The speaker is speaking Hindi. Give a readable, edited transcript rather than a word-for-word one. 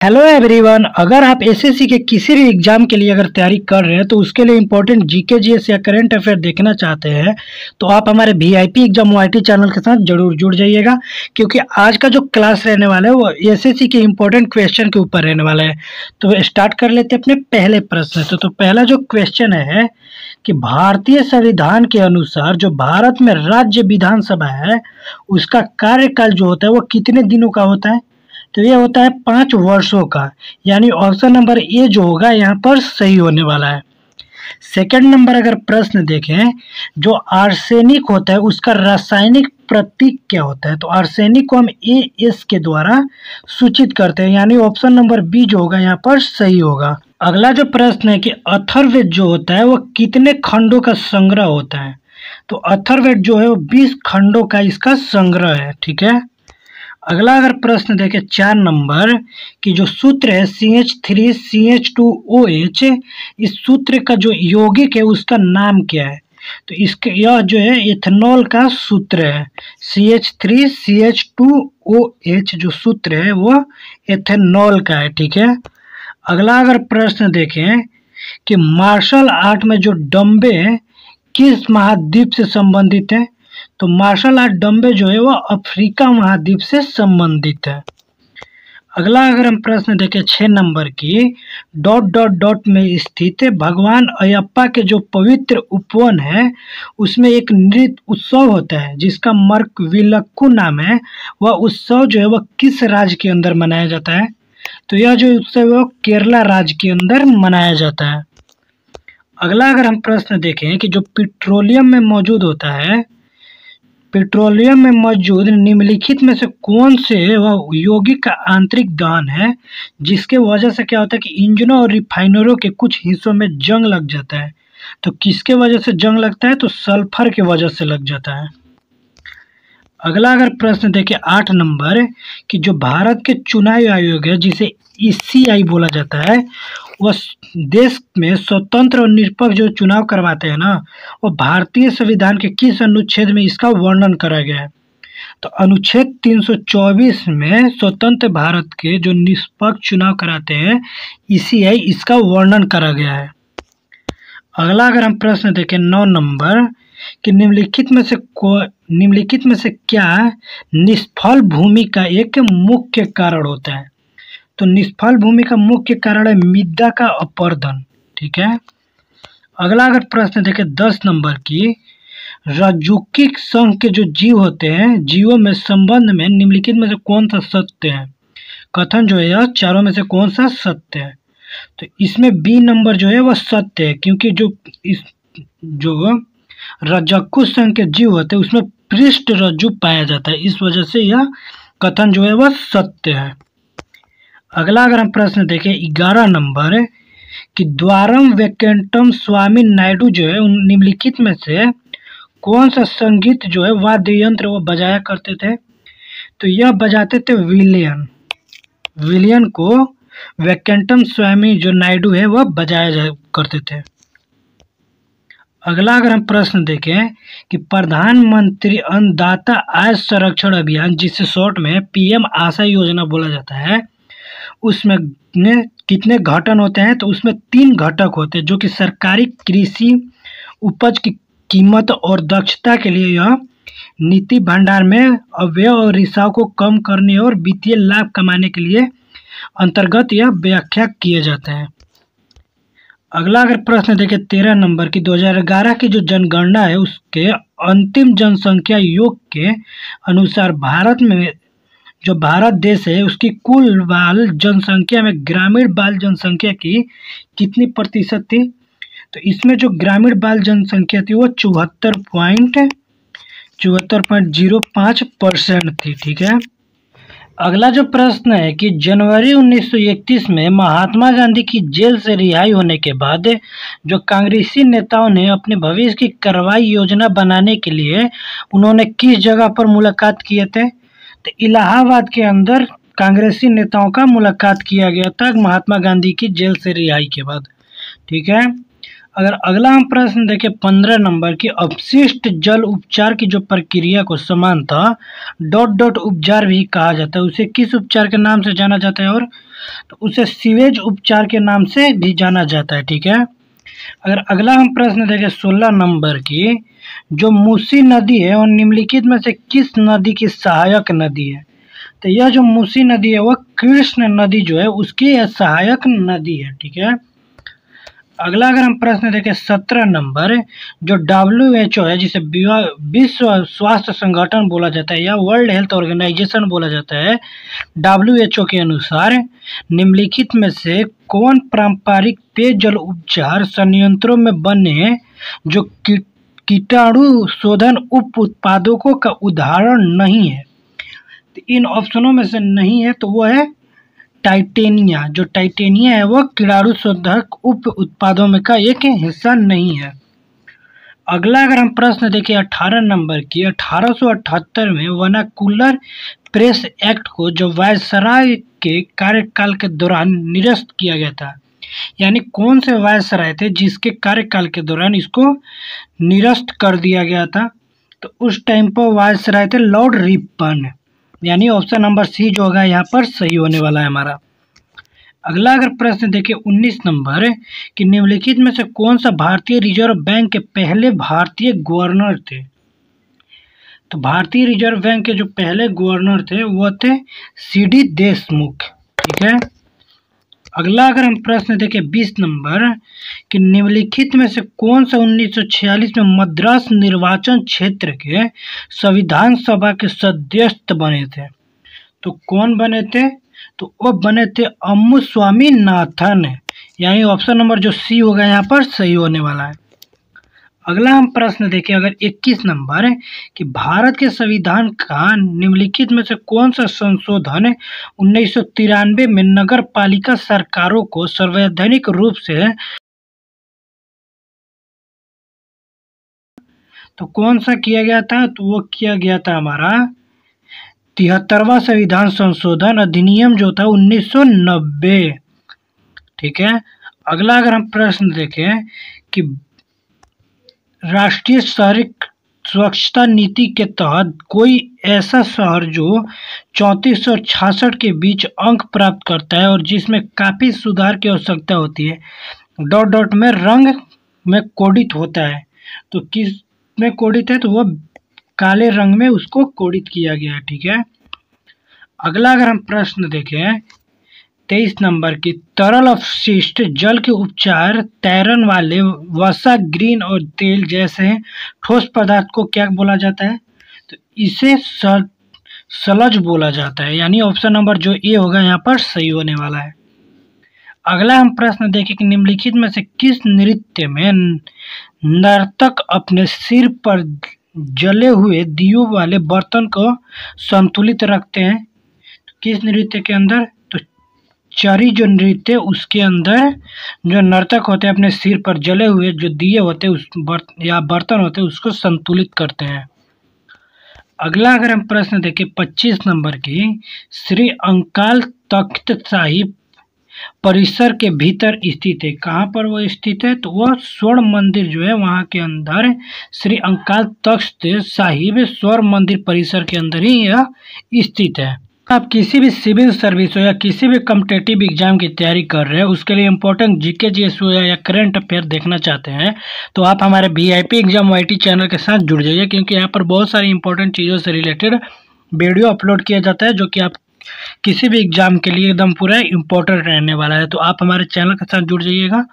Hello everyone. अगर आप एसएससी के किसी भी एग्जाम के लिए अगर तैयारी कर रहे हैं तो उसके लिए इंपॉर्टेंट जीके जीएस या करंट अफेयर देखना चाहते हैं तो आप हमारे वीआईपी एग्जाम वाईटी चैनल के साथ जरूर जुड़ जाइएगा, क्योंकि आज का जो क्लास रहने वाला है वो एसएससी के इंपॉर्टेंट क्वेश्चन के ऊपर रहने वाला है। तो स्टार्ट कर लेते हैं अपने पहले प्रश्न से। तो पहला जो क्वेश्चन है कि भारतीय संविधान के अनुसार जो भारत में राज्य विधानसभा है उसका कार्यकाल जो होता है वो कितने दिनों का होता है? तो ये होता है 5 वर्षों का, यानी ऑप्शन नंबर ए जो होगा यहाँ पर सही होने वाला है। सेकंड नंबर अगर प्रश्न देखें, जो आर्सेनिक होता है उसका रासायनिक प्रतीक क्या होता है? तो आर्सेनिक को हम AS के द्वारा सूचित करते हैं, यानी ऑप्शन नंबर बी जो होगा यहाँ पर सही होगा। अगला जो प्रश्न है कि अथर्ववेद जो होता है वो कितने खंडों का संग्रह होता है? तो अथर्ववेद जो है वो 20 खंडों का इसका संग्रह है। ठीक है। अगला अगर प्रश्न देखें 4 नंबर कि जो सूत्र है CH3CH2OH, इस सूत्र का जो यौगिक है उसका नाम क्या है? तो इसका यह जो है इथेनॉल का सूत्र है। CH3CH2OH जो सूत्र है वो इथेनॉल का है। ठीक है। अगला अगर प्रश्न देखें कि मार्शल आर्ट में जो डम्बे किस महाद्वीप से संबंधित है? तो मार्शल आर्ट डम्बे जो है वो अफ्रीका महाद्वीप से संबंधित है। अगला अगर हम प्रश्न देखें 6 नंबर की डॉट डॉट डॉट में स्थित भगवान अयप्पा के जो पवित्र उपवन है उसमें एक नृत्य उत्सव होता है जिसका मरकविलक्कू नाम है। वह उत्सव जो है वह किस राज्य के अंदर मनाया जाता है? तो यह जो उत्सव है वो केरला राज्य के अंदर मनाया जाता है। अगला अगर हम प्रश्न देखें कि जो पेट्रोलियम में मौजूद होता है, पेट्रोलियम में मौजूद निम्नलिखित में से कौन से वह यौगिक का आंतरिक दहन है जिसके वजह से क्या होता है कि इंजनों और रिफाइनरों के कुछ हिस्सों में जंग लग जाता है? तो किसके वजह से जंग लगता है? तो सल्फर के वजह से लग जाता है। अगला अगर प्रश्न देखें 8 नंबर कि जो भारत के चुनाव आयोग है जिसे ECI बोला जाता है, वह देश में स्वतंत्र और निष्पक्ष जो चुनाव करवाते हैं ना, वो भारतीय संविधान के किस अनुच्छेद में इसका वर्णन करा गया है? तो अनुच्छेद 324 में स्वतंत्र भारत के जो निष्पक्ष चुनाव कराते हैं ECI, इसका वर्णन करा गया है। अगला अगर हम प्रश्न देखें 9 नंबर कि निम्नलिखित में से क्या निष्फल भूमि का एक मुख्य कारण होता है? तो निष्फल भूमि का मुख्य कारण है मृदा का अपरदन। ठीक है। अगला अगर प्रश्न देखें 10 नंबर की रज्जुकीय संघ के जो जीव होते हैं, जीवों में संबंध में निम्नलिखित में से कौन सा सत्य है? कथन जो है यह चारों में से कौन सा सत्य है? तो इसमें बी नंबर जो है वह सत्य है, क्योंकि जो रज्जुकीय संघ के जीव होते हैं उसमें पृष्ठ रज्जु पाया जाता है, इस वजह से यह कथन जो है वह सत्य है। अगला अगर हम प्रश्न देखें 11 नंबर कि द्वारम वेंकटम स्वामी नायडू जो है उन निम्नलिखित में से कौन सा संगीत जो है वाद्य यंत्र वो बजाया करते थे? तो यह बजाते थे विलियन को वेंकटम स्वामी जो नायडू है वह बजाया करते थे। अगला अगर हम प्रश्न देखें कि प्रधानमंत्री अन्नदाता आय संरक्षण अभियान जिसे शॉर्ट में PM आशा योजना बोला जाता है, उसमें कितने घटक होते हैं? तो उसमें 3 घटक होते हैं, जो कि सरकारी कृषि उपज की कीमत और दक्षता के लिए यह नीति भंडार में अव्यय और रिसाव को कम करने और वित्तीय लाभ कमाने के लिए अंतर्गत यह व्याख्या किए जाते हैं। अगला अगर प्रश्न देखें 13 नंबर की 2011 की जो जनगणना है उसके अंतिम जनसंख्या योग के अनुसार भारत में जो भारत देश है उसकी कुल बाल जनसंख्या में ग्रामीण बाल जनसंख्या की कितनी प्रतिशत थी? तो इसमें जो ग्रामीण बाल जनसंख्या थी वो 74.05% थी। ठीक है। अगला जो प्रश्न है कि जनवरी 1931 में महात्मा गांधी की जेल से रिहाई होने के बाद जो कांग्रेसी नेताओं ने अपने भविष्य की कार्रवाई योजना बनाने के लिए उन्होंने किस जगह पर मुलाकात किए थे? तो इलाहाबाद के अंदर कांग्रेसी नेताओं का मुलाकात किया गया था महात्मा गांधी की जेल से रिहाई के बाद। ठीक है। अगर अगला हम प्रश्न देखें 15 नंबर की अपशिष्ट जल उपचार की जो प्रक्रिया को समानतः डॉट डॉट उपचार भी कहा जाता है, उसे किस उपचार के नाम से जाना जाता है? और तो उसे सीवेज उपचार के नाम से भी जाना जाता है। ठीक है, अगर अगला हम प्रश्न देखें 16 नंबर की, जो मूसी नदी है और निम्नलिखित में से किस नदी की सहायक नदी है? तो यह जो मूसी नदी है वह कृष्ण नदी जो है उसकी यह सहायक नदी है। ठीक है, अगला अगर हम प्रश्न देखें 17 नंबर, जो WHO है जिसे विश्व स्वास्थ्य संगठन बोला जाता है या वर्ल्ड हेल्थ ऑर्गेनाइजेशन बोला जाता है, WHO के अनुसार निम्नलिखित में से कौन पारंपरिक पेयजल उपचार संयंत्रों में बने जो कीटाणु शोधन उप उत्पादों का उदाहरण नहीं है? तो इन ऑप्शनों में से नहीं है तो वो है टाइटेनिया। जो टाइटेनिया है वो कीटाणु शोधक उप उत्पादों में का एक हिस्सा नहीं है। अगला अगर हम प्रश्न देखें 18 नंबर की, 1878 में वर्नाकुलर प्रेस एक्ट को जो वायसराय के कार्यकाल के दौरान निरस्त किया गया था, यानी कौन से वायसराय थे जिसके कार्यकाल के दौरान इसको निरस्त कर दिया गया था? तो उस टाइम पर वायसराय थे लॉर्ड रिपन, यानी ऑप्शन नंबर सी जो होगा यहाँ पर सही होने वाला है हमारा। अगला अगर प्रश्न देखें 19 नंबर कि निम्नलिखित में से कौन सा भारतीय रिजर्व बैंक के पहले भारतीय गवर्नर थे? तो भारतीय रिजर्व बैंक के जो पहले गवर्नर थे वो थे CD देशमुख। ठीक है, अगला अगर हम प्रश्न देखें 20 नंबर कि निम्नलिखित में से कौन सा 1946 में मद्रास निर्वाचन क्षेत्र के संविधान सभा के सदस्य बने थे? तो कौन बने थे? तो वो बने थे अम्मू स्वामीनाथन, यानी ऑप्शन नंबर जो सी होगा यहाँ पर सही होने वाला है। अगला हम प्रश्न देखें अगर 21 नंबर कि भारत के संविधान का निम्नलिखित में से कौन सा संशोधन 1993 में नगर पालिका सरकारों को संवैधानिक रूप से, तो कौन सा किया गया था? तो वो किया गया था हमारा 73वां संविधान संशोधन अधिनियम जो था 1990। ठीक है, अगला अगर हम प्रश्न देखें कि राष्ट्रीय शहरी स्वच्छता नीति के तहत कोई ऐसा शहर जो 34 और 66 के बीच अंक प्राप्त करता है और जिसमें काफ़ी सुधार की आवश्यकता होती है, डॉट डॉट में रंग में कोडित होता है, तो किस में कोडित है? तो वो काले रंग में उसको कोडित किया गया है। ठीक है, अगला अगर हम प्रश्न देखें 23 नंबर की, तरल अपशिष्ट जल के उपचार तैरन वाले वसा, ग्रीन और तेल जैसे ठोस पदार्थ को क्या बोला जाता है? तो इसे सलज बोला जाता है, यानी ऑप्शन नंबर जो ए होगा यहाँ पर सही होने वाला है। अगला हम प्रश्न देखें कि निम्नलिखित में से किस नृत्य में नर्तक अपने सिर पर जले हुए दियों वाले बर्तन को संतुलित रखते हैं? तो किस नृत्य के अंदर? तो चरी जो नृत्य उसके अंदर जो नर्तक होते हैं अपने सिर पर जले हुए जो दिए होते हैं उस बर्तन होते हैं उसको संतुलित करते हैं। अगला अगर हम प्रश्न देखें 25 नंबर की, श्री अंकाल तख्त साहिब परिसर के भीतर स्थित है, कहाँ पर वो स्थित है? तो वह स्वर्ण मंदिर जो है वहाँ के अंदर श्री अंकाल तख्त साहिब स्वर्ण मंदिर परिसर के अंदर ही यह स्थित है। आप किसी भी सिविल सर्विस हो या किसी भी कॉम्पिटिटिव एग्जाम की तैयारी कर रहे हैं, उसके लिए इंपॉर्टेंट जीके जीएस या करंट अफेयर देखना चाहते हैं, तो आप हमारे VIP एग्जाम YT चैनल के साथ जुड़ जाइए, क्योंकि यहाँ पर बहुत सारी इंपॉर्टेंट चीज़ों से रिलेटेड वीडियो अपलोड किया जाता है जो कि आप किसी भी एग्जाम के लिए एकदम पूरा इम्पोर्टेंट रहने वाला है। तो आप हमारे चैनल के साथ जुड़ जाइएगा।